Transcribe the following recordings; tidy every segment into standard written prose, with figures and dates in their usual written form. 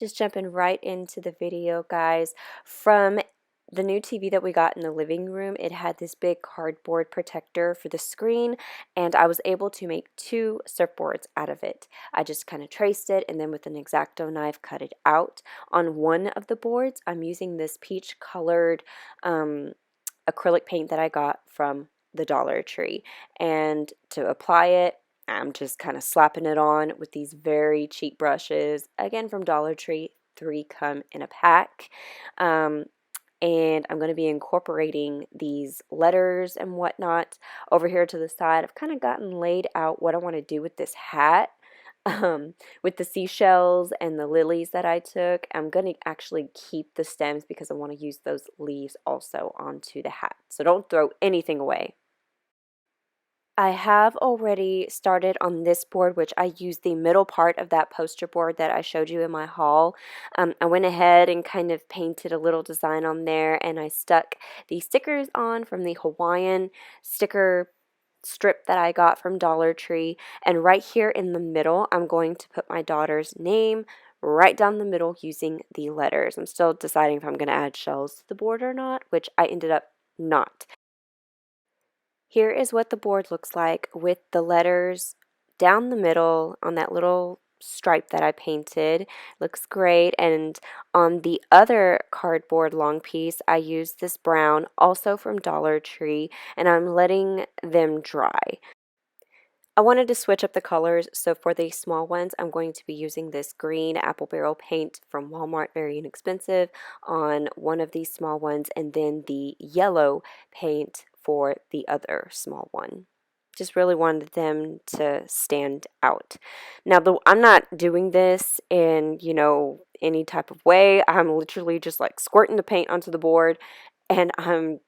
Just jumping right into the video, guys. From the new TV that we got in the living room, it had this big cardboard protector for the screen, and I was able to make two surfboards out of it. I just kind of traced it and then with an X-Acto knife cut it out. On one of the boards, I'm using this peach colored acrylic paint that I got from the Dollar Tree, and to apply it, I'm just kind of slapping it on with these very cheap brushes, again from Dollar Tree. 3 come in a pack. And I'm going to be incorporating these letters and whatnot over here to the side. I've kind of gotten laid out what I want to do with this hat. With the seashells and the lilies that I took, I'm going to actually keep the stems because I want to use those leaves also onto the hat. So don't throw anything away. I have already started on this board, which I used the middle part of that poster board that I showed you in my haul. I went ahead and kind of painted a little design on there, and I stuck the stickers on from the Hawaiian sticker strip that I got from Dollar Tree. And right here in the middle, I'm going to put my daughter's name right down the middle using the letters. I'm still deciding if I'm going to add shells to the board or not, which I ended up not. Here is what the board looks like with the letters down the middle on that little stripe that I painted. Looks great. And on the other cardboard long piece, I used this brown, also from Dollar Tree, and I'm letting them dry. I wanted to switch up the colors, so for the small ones, I'm going to be using this green apple barrel paint from Walmart, very inexpensive, on one of these small ones, and then the yellow paint for the other small one. Just really wanted them to stand out. Now, I'm not doing this in, any type of way. I'm literally just like squirting the paint onto the board, and I'm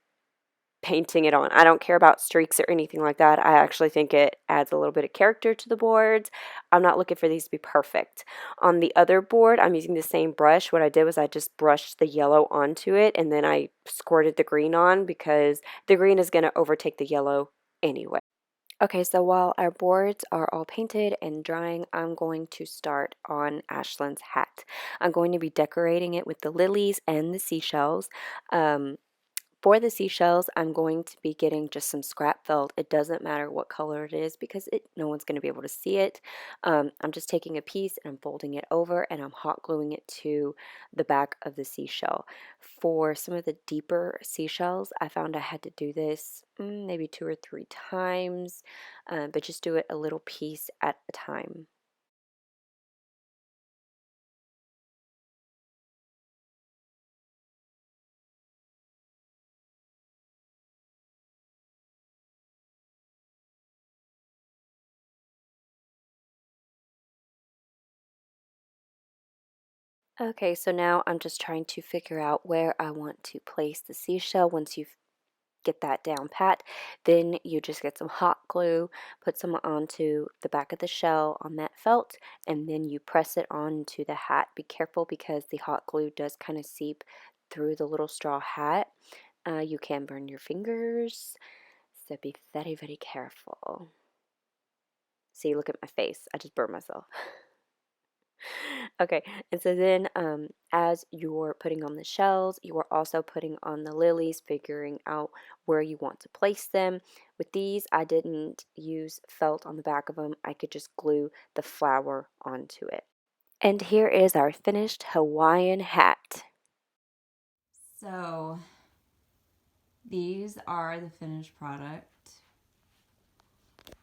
painting it on. I don't care about streaks or anything like that. I actually think it adds a little bit of character to the boards. I'm not looking for these to be perfect. On the other board, I'm using the same brush. What I did was I just brushed the yellow onto it, and then I squirted the green on because the green is going to overtake the yellow anyway. Okay, so while our boards are all painted and drying, I'm going to start on Ashlyn's hat. I'm going to be decorating it with the lilies and the seashells. For the seashells, I'm going to be getting just some scrap felt. It doesn't matter what color it is because no one's going to be able to see it. I'm just taking a piece and I'm folding it over and I'm hot gluing it to the back of the seashell. For some of the deeper seashells, I found I had to do this maybe 2 or 3 times, but just do it a little piece at a time. Okay, so now I'm just trying to figure out where I want to place the seashell. Once you get that down pat, then you just get some hot glue, put some onto the back of the shell on that felt, and then you press it onto the hat. Be careful because the hot glue does kind of seep through the little straw hat. You can burn your fingers, so be very, very careful. See, look at my face. I just burned myself. Okay, and so then as you're putting on the shells, you are also putting on the lilies, figuring out where you want to place them. With these, I didn't use felt on the back of them. I could just glue the flower onto it. And here is our finished Hawaiian hat. So these are the finished product.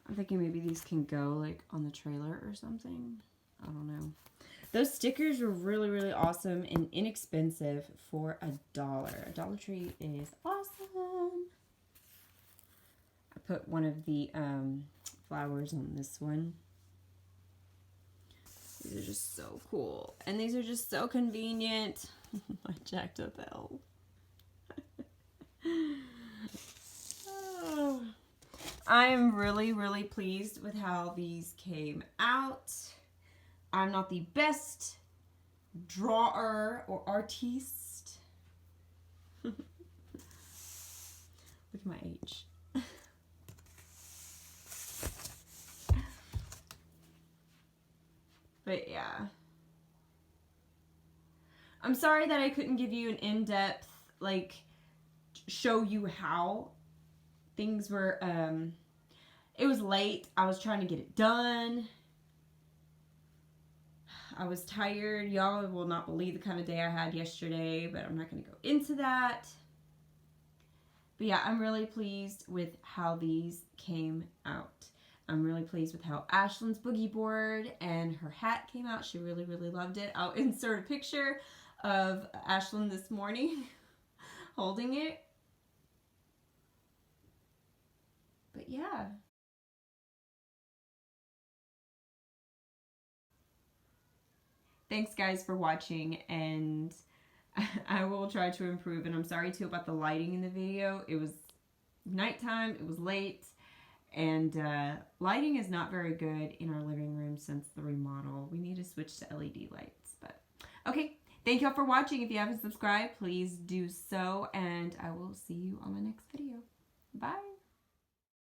I'm thinking maybe these can go like on the trailer or something. I don't know. Those stickers were really, really awesome and inexpensive for $1. Dollar Tree is awesome. I put one of the flowers on this one. These are just so cool. And these are just so convenient. I jacked up L. Oh. I am really, really pleased with how these came out. I'm not the best drawer or artiste. Look at my H. But yeah. I'm sorry that I couldn't give you an in-depth, like, show you how things were, it was late. I was trying to get it done. I was tired. Y'all will not believe the kind of day I had yesterday, but I'm not going to go into that. But yeah, I'm really pleased with how these came out. I'm really pleased with how Ashlyn's boogie board and her hat came out. She really, really loved it. I'll insert a picture of Ashlyn this morning holding it. But yeah. Thanks guys for watching, and I will try to improve. And I'm sorry too about the lighting in the video. It was nighttime, it was late, and lighting is not very good in our living room since the remodel. We need to switch to LED lights. But okay, thank y'all for watching. If you haven't subscribed, please do so, and I will see you on my next video. Bye.